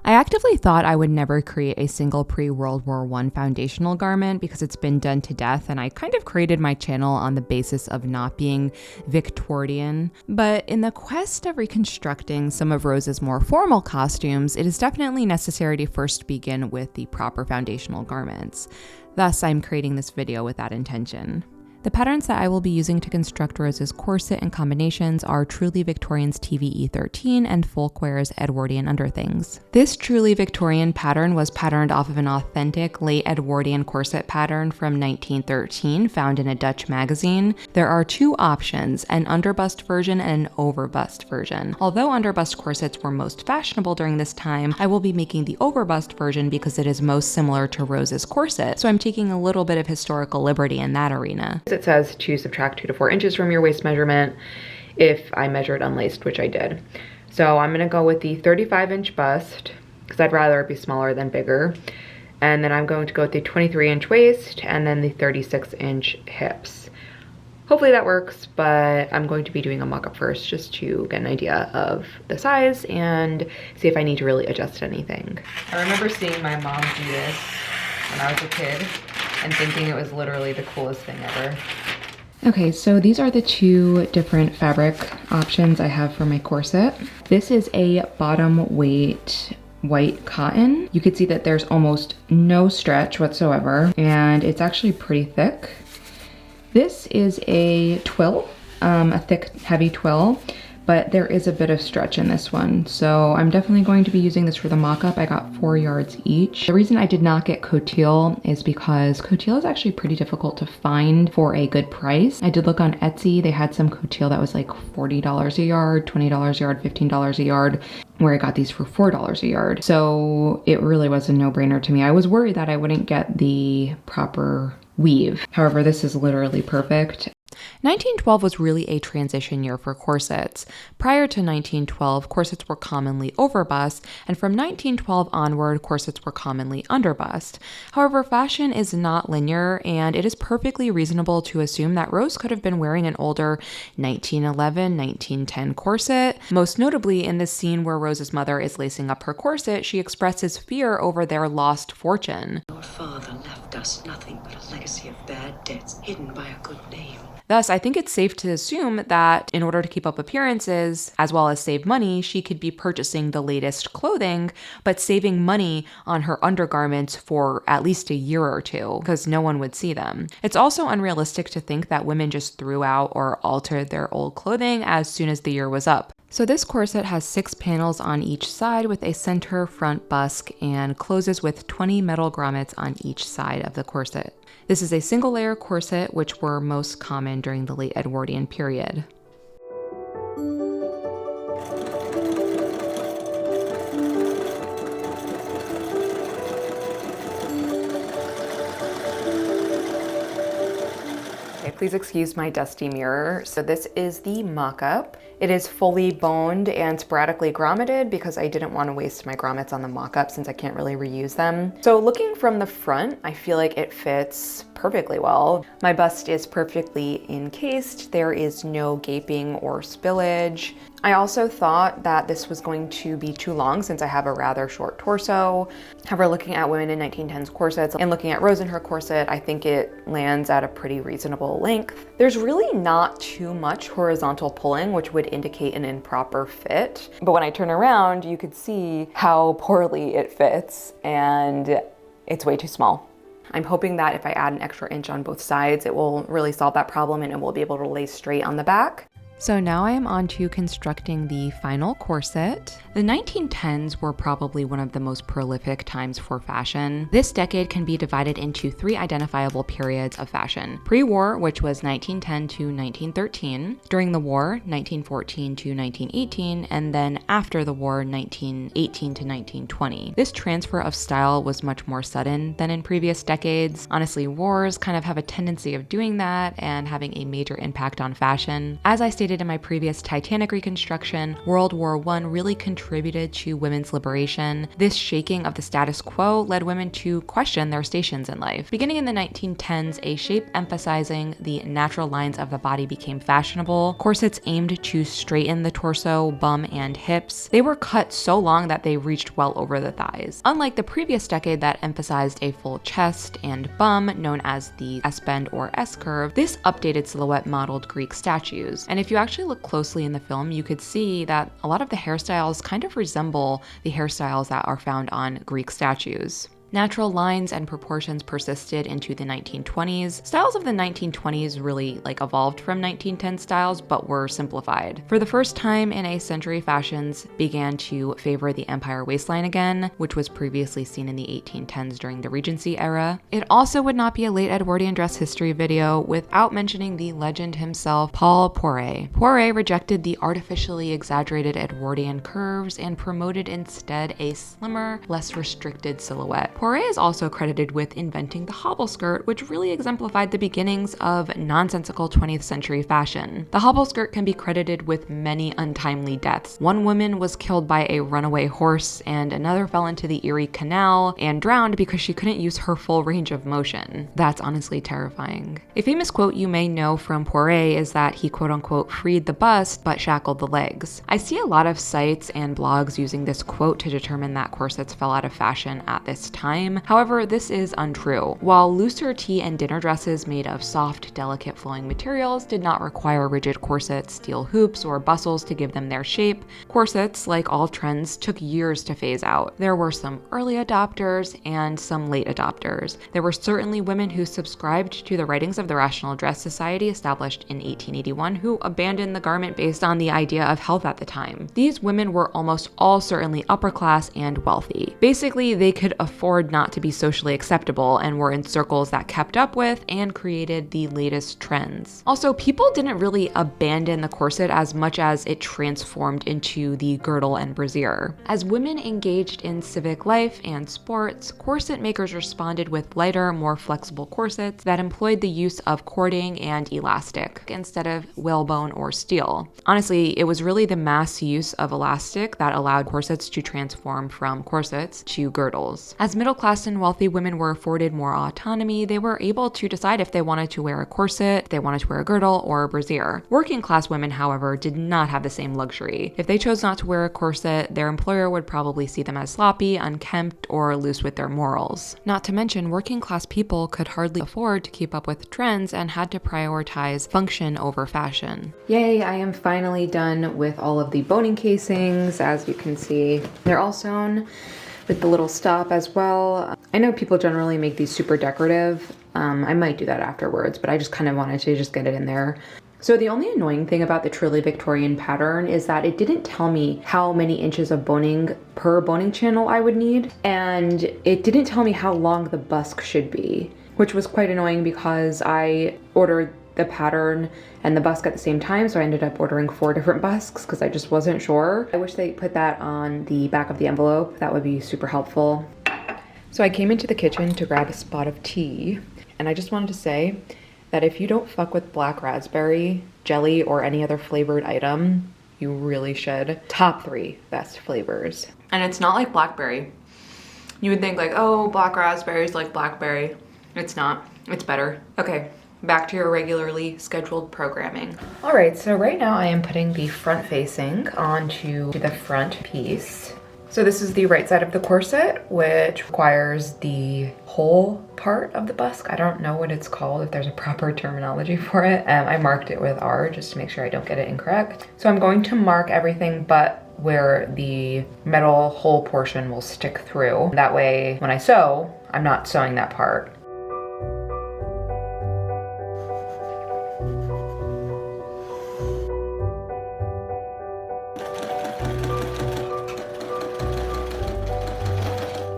I actively thought I would never create a single pre-World War I foundational garment because it's been done to death, and I kind of created my channel on the basis of not being victwardian. But in the quest of reconstructing some of Rose's more formal costumes, it is definitely necessary to first begin with the proper foundational garments. Thus, I'm creating this video with that intention. The patterns that I will be using to construct Rose's corset and combinations are Truly Victorian's TVE13 and Folkwear's Edwardian underthings. This Truly Victorian pattern was patterned off of an authentic late Edwardian corset pattern from 1913 found in a Dutch magazine. There are two options, an underbust version and an overbust version. Although underbust corsets were most fashionable during this time, I will be making the overbust version because it is most similar to Rose's corset, so I'm taking a little bit of historical liberty in that arena. It says to subtract 2 to 4 inches from your waist measurement if I measured unlaced, which I did. So I'm gonna go with the 35-inch bust because I'd rather it be smaller than bigger. And then I'm going to go with the 23-inch waist and then the 36-inch hips. Hopefully that works, but I'm going to be doing a mock-up first just to get an idea of the size and see if I need to really adjust anything. I remember seeing my mom do this when I was a kid and thinking it was literally the coolest thing ever. Okay, so these are the two different fabric options I have for my corset. This is a bottom weight white cotton. You can see that there's almost no stretch whatsoever, and it's actually pretty thick. This is a twill, a thick, heavy twill, but there is a bit of stretch in this one. So I'm definitely going to be using this for the mock-up. I got 4 yards each. The reason I did not get coutil is because coutil is actually pretty difficult to find for a good price. I did look on Etsy. They had some coutil that was like $40 a yard, $20 a yard, $15 a yard, where I got these for $4 a yard. So it really was a no-brainer to me. I was worried that I wouldn't get the proper weave. However, this is literally perfect. 1912 was really a transition year for corsets. Prior to 1912, corsets were commonly overbust, and from 1912 onward, corsets were commonly underbust. However, fashion is not linear, and it is perfectly reasonable to assume that Rose could have been wearing an older 1911, 1910 corset. Most notably, in this scene where Rose's mother is lacing up her corset, she expresses fear over their lost fortune. Your father left us nothing but a legacy of bad debts hidden by a good name. Thus, I think it's safe to assume that in order to keep up appearances, as well as save money, she could be purchasing the latest clothing, but saving money on her undergarments for at least a year or two, because no one would see them. It's also unrealistic to think that women just threw out or altered their old clothing as soon as the year was up. So this corset has 6 panels on each side with a center front busk and closes with 20 metal grommets on each side of the corset. This is a single layer corset, which were most common during the late Edwardian period. Please excuse my dusty mirror. So this is the mock-up. It is fully boned and sporadically grommeted because I didn't want to waste my grommets on the mock-up since I can't really reuse them. So looking from the front, I feel like it fits perfectly well. My bust is perfectly encased. There is no gaping or spillage. I also thought that this was going to be too long since I have a rather short torso. However, looking at women in 1910s corsets and looking at Rose in her corset, I think it lands at a pretty reasonable length. There's really not too much horizontal pulling, which would indicate an improper fit. But when I turn around, you could see how poorly it fits, and it's way too small. I'm hoping that if I add an extra inch on both sides, it will really solve that problem and it will be able to lay straight on the back. So now I am on to constructing the final corset. The 1910s were probably one of the most prolific times for fashion. This decade can be divided into 3 identifiable periods of fashion. Pre-war, which was 1910 to 1913, during the war, 1914 to 1918, and then after the war, 1918 to 1920. This transfer of style was much more sudden than in previous decades. Honestly, wars kind of have a tendency of doing that and having a major impact on fashion. As I stated stated in my previous Titanic reconstruction, World War I really contributed to women's liberation. This shaking of the status quo led women to question their stations in life. Beginning in the 1910s, a shape emphasizing the natural lines of the body became fashionable. Corsets aimed to straighten the torso, bum, and hips. They were cut so long that they reached well over the thighs. Unlike the previous decade that emphasized a full chest and bum, known as the S-bend or S-curve, this updated silhouette modeled Greek statues. And if you actually look closely in the film, you could see that a lot of the hairstyles kind of resemble the hairstyles that are found on Greek statues. Natural lines and proportions persisted into the 1920s. Styles of the 1920s really evolved from 1910 styles, but were simplified. For the first time in a century, fashions began to favor the empire waistline again, which was previously seen in the 1810s during the Regency era. It also would not be a late Edwardian dress history video without mentioning the legend himself, Paul Poiret. Poiret rejected the artificially exaggerated Edwardian curves and promoted instead a slimmer, less restricted silhouette. Poiret is also credited with inventing the hobble skirt, which really exemplified the beginnings of nonsensical 20th century fashion. The hobble skirt can be credited with many untimely deaths. One woman was killed by a runaway horse, and another fell into the Erie Canal and drowned because she couldn't use her full range of motion. That's honestly terrifying. A famous quote you may know from Poiret is that he quote-unquote freed the bust but shackled the legs. I see a lot of sites and blogs using this quote to determine that corsets fell out of fashion at this time. However, this is untrue. While looser tea and dinner dresses made of soft, delicate flowing materials did not require rigid corsets, steel hoops, or bustles to give them their shape, corsets, like all trends, took years to phase out. There were some early adopters and some late adopters. There were certainly women who subscribed to the writings of the Rational Dress Society established in 1881 who abandoned the garment based on the idea of health at the time. These women were almost all certainly upper class and wealthy. Basically, they could afford not to be socially acceptable and were in circles that kept up with and created the latest trends. Also, people didn't really abandon the corset as much as it transformed into the girdle and brassiere. As women engaged in civic life and sports, corset makers responded with lighter, more flexible corsets that employed the use of cording and elastic instead of whalebone or steel. Honestly, it was really the mass use of elastic that allowed corsets to transform from corsets to girdles. As middle-class and wealthy women were afforded more autonomy, they were able to decide if they wanted to wear a corset, if they wanted to wear a girdle, or a brassiere. Working-class women, however, did not have the same luxury. If they chose not to wear a corset, their employer would probably see them as sloppy, unkempt, or loose with their morals. Not to mention, working-class people could hardly afford to keep up with trends and had to prioritize function over fashion. Yay, I am finally done with all of the boning casings. As you can see, they're all sewn with the little stop as well. I know people generally make these super decorative. I might do that afterwards, but I just kind of wanted to just get it in there. So the only annoying thing about the truly Victorian pattern is that it didn't tell me how many inches of boning per boning channel I would need, and it didn't tell me how long the busk should be, which was quite annoying because I ordered the pattern and the busk at the same time, so I ended up ordering 4 different busks because I just wasn't sure. I wish they put that on the back of the envelope. That would be super helpful. So I came into the kitchen to grab a spot of tea, and I just wanted to say that if you don't fuck with black raspberry, jelly, or any other flavored item, you really should. Top 3 best flavors. And it's not like blackberry. You would think oh, black raspberry is like blackberry. It's not. It's better. Okay. Back to your regularly scheduled programming. All right, so right now I am putting the front facing onto the front piece. So this is the right side of the corset, which requires the whole part of the busk. I don't know what it's called, if there's a proper terminology for it. I marked it with R just to make sure I don't get it incorrect. So I'm going to mark everything but where the metal hole portion will stick through. That way, when I sew, I'm not sewing that part.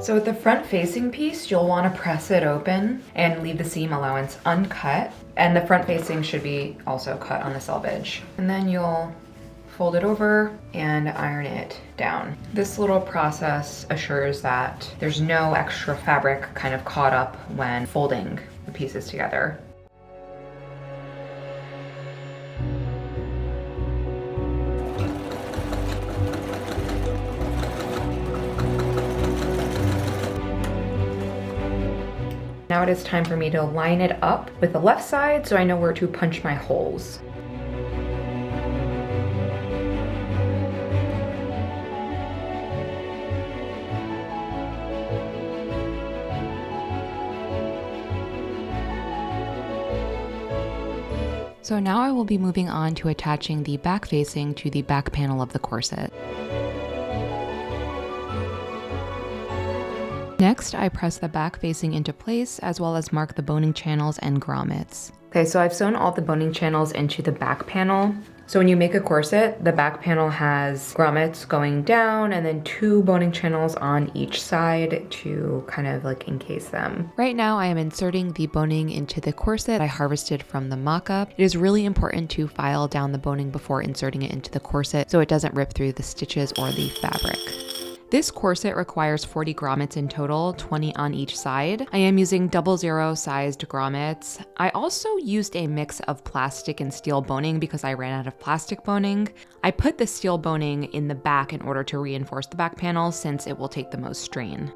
So with the front facing piece, you'll want to press it open and leave the seam allowance uncut. And the front facing should be also cut on the selvage. And then you'll fold it over and iron it down. This little process assures that there's no extra fabric kind of caught up when folding the pieces together. Now it is time for me to line it up with the left side so I know where to punch my holes. So now I will be moving on to attaching the back facing to the back panel of the corset. Next, I press the back facing into place as well as mark the boning channels and grommets. Okay, so I've sewn all the boning channels into the back panel. So when you make a corset, the back panel has grommets going down and then 2 boning channels on each side to kind of like encase them. Right now I am inserting the boning into the corset I harvested from the mock-up. It is really important to file down the boning before inserting it into the corset so it doesn't rip through the stitches or the fabric. This corset requires 40 grommets in total, 20 on each side. I am using 00 sized grommets. I also used a mix of plastic and steel boning because I ran out of plastic boning. I put the steel boning in the back in order to reinforce the back panel since it will take the most strain.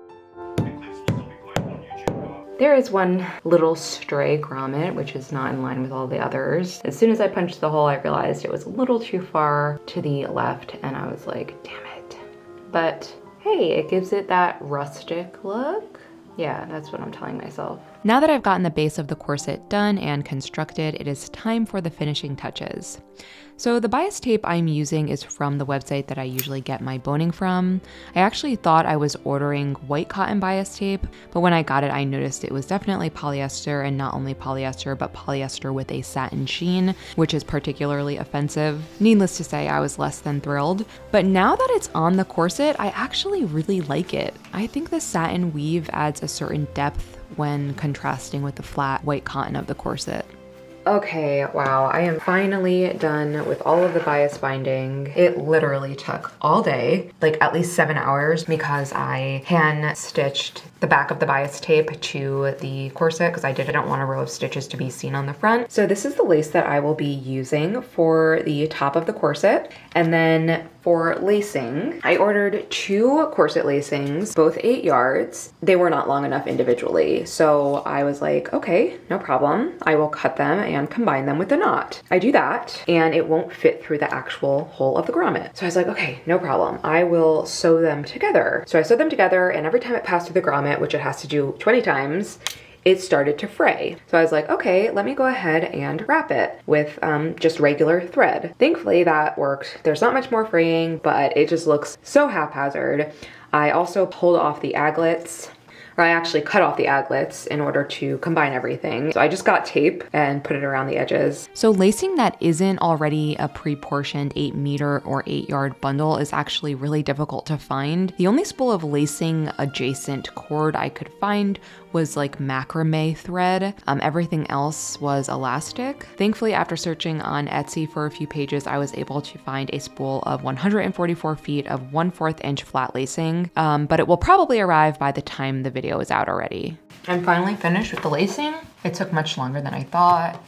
There is one little stray grommet, which is not in line with all the others. As soon as I punched the hole, I realized it was a little too far to the left, and I was like, damn it. But hey, it gives it that rustic look. Yeah, that's what I'm telling myself. Now that I've gotten the base of the corset done and constructed, it is time for the finishing touches. So the bias tape I'm using is from the website that I usually get my boning from. I actually thought I was ordering white cotton bias tape, but when I got it, I noticed it was definitely polyester, and not only polyester, but polyester with a satin sheen, which is particularly offensive. Needless to say, I was less than thrilled. But now that it's on the corset, I actually really like it. I think the satin weave adds a certain depth when contrasting with the flat white cotton of the corset. Okay, wow, I am finally done with all of the bias binding. It literally took all day, like at least 7 hours, because I hand stitched the back of the bias tape to the corset because I didn't want a row of stitches to be seen on the front. So this is the lace that I will be using for the top of the corset. And then for lacing, I ordered 2 corset lacings, both 8 yards. They were not long enough individually. So I was like, okay, no problem. I will cut them and combine them with the knot. I do that and it won't fit through the actual hole of the grommet. So I was like, okay, no problem. I will sew them together. So I sewed them together, and every time it passed through the grommet, which it has to do 20 times, it started to fray. So I was like, okay, let me go ahead and wrap it with just regular thread. Thankfully that worked. There's not much more fraying, but it just looks so haphazard. I also pulled off the aglets. I actually cut off the aglets in order to combine everything. So I just got tape and put it around the edges. So lacing that isn't already a pre-portioned 8 meter or 8 yard bundle is actually really difficult to find. The only spool of lacing adjacent cord I could find was like macrame thread. Everything else was elastic. Thankfully, after searching on Etsy for a few pages, I was able to find a spool of 144 feet of 1/4 inch flat lacing, but it will probably arrive by the time the video is out already. I'm finally finished with the lacing. It took much longer than I thought,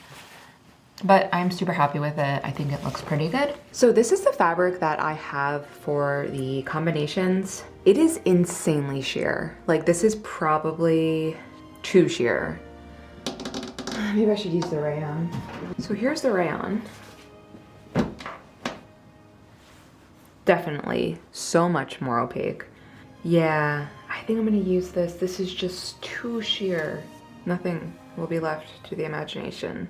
but I'm super happy with it. I think it looks pretty good. So this is the fabric that I have for the combinations. It is insanely sheer. Like, this is probably too sheer. Maybe I should use the rayon. So here's the rayon. Definitely so much more opaque. Yeah, I think I'm gonna use this. This is just too sheer. Nothing will be left to the imagination.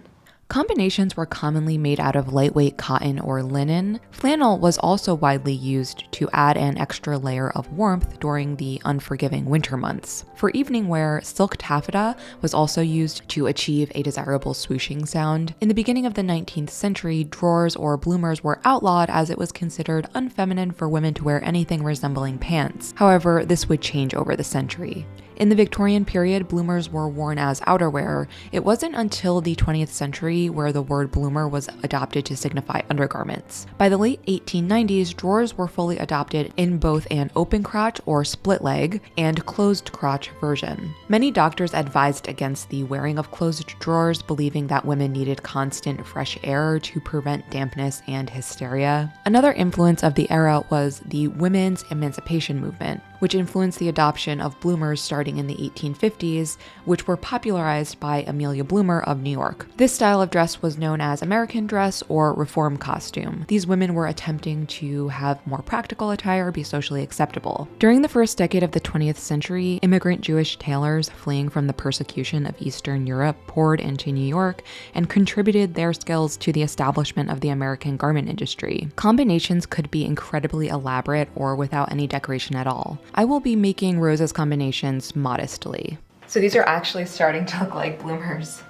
Combinations were commonly made out of lightweight cotton or linen. Flannel was also widely used to add an extra layer of warmth during the unforgiving winter months. For evening wear, silk taffeta was also used to achieve a desirable swooshing sound. In the beginning of the 19th century, drawers or bloomers were outlawed as it was considered unfeminine for women to wear anything resembling pants. However, this would change over the century. In the Victorian period, bloomers were worn as outerwear. It wasn't until the 20th century where the word bloomer was adopted to signify undergarments. By the late 1890s, drawers were fully adopted in both an open crotch or split leg and closed crotch version. Many doctors advised against the wearing of closed drawers, believing that women needed constant fresh air to prevent dampness and hysteria. Another influence of the era was the women's emancipation movement. which influenced the adoption of bloomers starting in the 1850s, which were popularized by Amelia Bloomer of New York. This style of dress was known as American dress or reform costume. These women were attempting to have more practical attire be socially acceptable. During the first decade of the 20th century, immigrant Jewish tailors fleeing from the persecution of Eastern Europe poured into New York and contributed their skills to the establishment of the American garment industry. Combinations could be incredibly elaborate or without any decoration at all. I will be making Rose's combinations modestly. So these are actually starting to look like bloomers.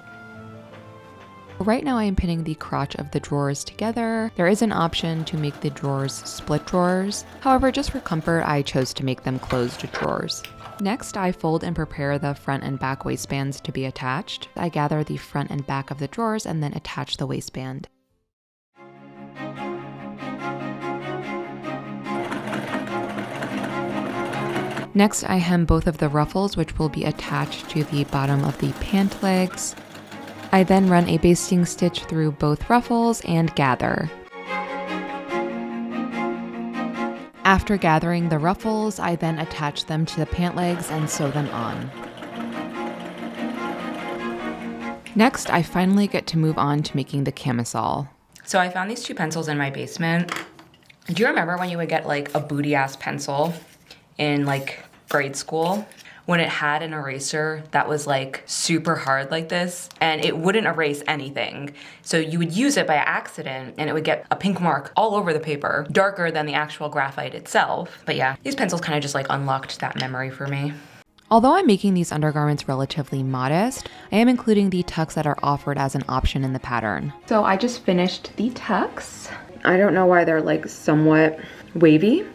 Right now I am pinning the crotch of the drawers together. There is an option to make the drawers split drawers. However, just for comfort, I chose to make them closed drawers. Next, I fold and prepare the front and back waistbands to be attached. I gather the front and back of the drawers and then attach the waistband. Next, I hem both of the ruffles, which will be attached to the bottom of the pant legs. I then run a basting stitch through both ruffles and gather. After gathering the ruffles, I then attach them to the pant legs and sew them on. Next, I finally get to move on to making the camisole. So I found these two pencils in my basement. Do you remember when you would get like a booty ass pencil in like grade school? When it had an eraser that was like super hard like this and it wouldn't erase anything. So you would use it by accident and it would get a pink mark all over the paper, darker than the actual graphite itself. But yeah, these pencils kind of just like unlocked that memory for me. Although I'm making these undergarments relatively modest, I am including the tucks that are offered as an option in the pattern. So I just finished the tucks. I don't know why they're like somewhat wavy.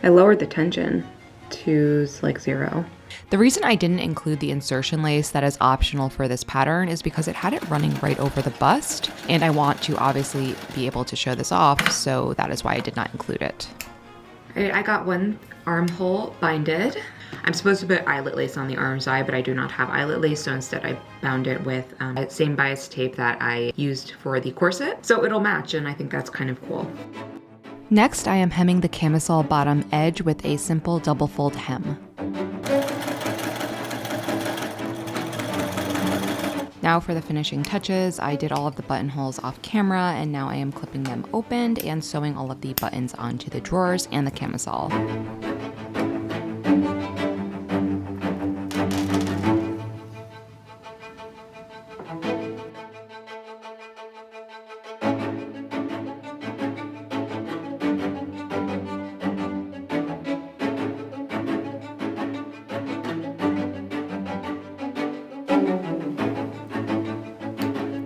I lowered the tension to like 0. The reason I didn't include the insertion lace that is optional for this pattern is because it had it running right over the bust, and I want to obviously be able to show this off, so that is why I did not include it. I got one armhole binded. I'm supposed to put eyelet lace on the arm side, but I do not have eyelet lace, so instead I bound it with same bias tape that I used for the corset, so it'll match, and I think that's kind of cool. Next, I am hemming the camisole bottom edge with a simple double fold hem. Now for the finishing touches, I did all of the buttonholes off camera, and now I am clipping them opened and sewing all of the buttons onto the drawers and the camisole.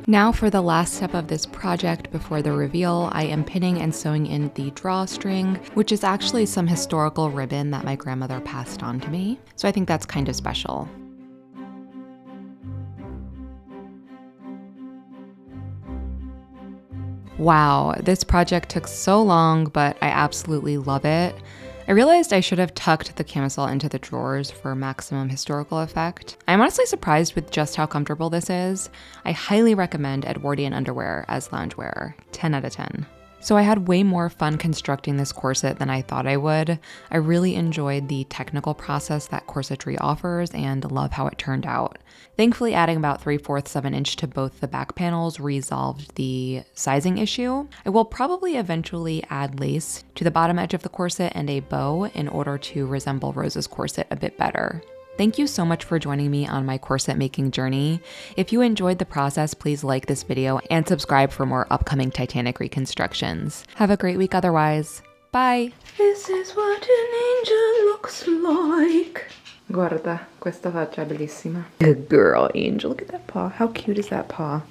Now for the last step of this project before the reveal, I am pinning and sewing in the drawstring, which is actually some historical ribbon that my grandmother passed on to me. So I think that's kind of special. Wow, this project took so long, but I absolutely love it. I realized I should have tucked the camisole into the drawers for maximum historical effect. I'm honestly surprised with just how comfortable this is. I highly recommend Edwardian underwear as loungewear, 10 out of 10. So I had way more fun constructing this corset than I thought I would. I really enjoyed the technical process that corsetry offers and love how it turned out. Thankfully, adding about 3/4 of an inch to both the back panels resolved the sizing issue. I will probably eventually add lace to the bottom edge of the corset and a bow in order to resemble Rose's corset a bit better. Thank you so much for joining me on my corset making journey. If you enjoyed the process, please like this video and subscribe for more upcoming Titanic reconstructions. Have a great week otherwise. Bye! This is what an angel looks like. Guarda, questa faccia bellissima. Good girl, Angel. Look at that paw. How cute is that paw?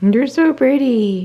You're so pretty.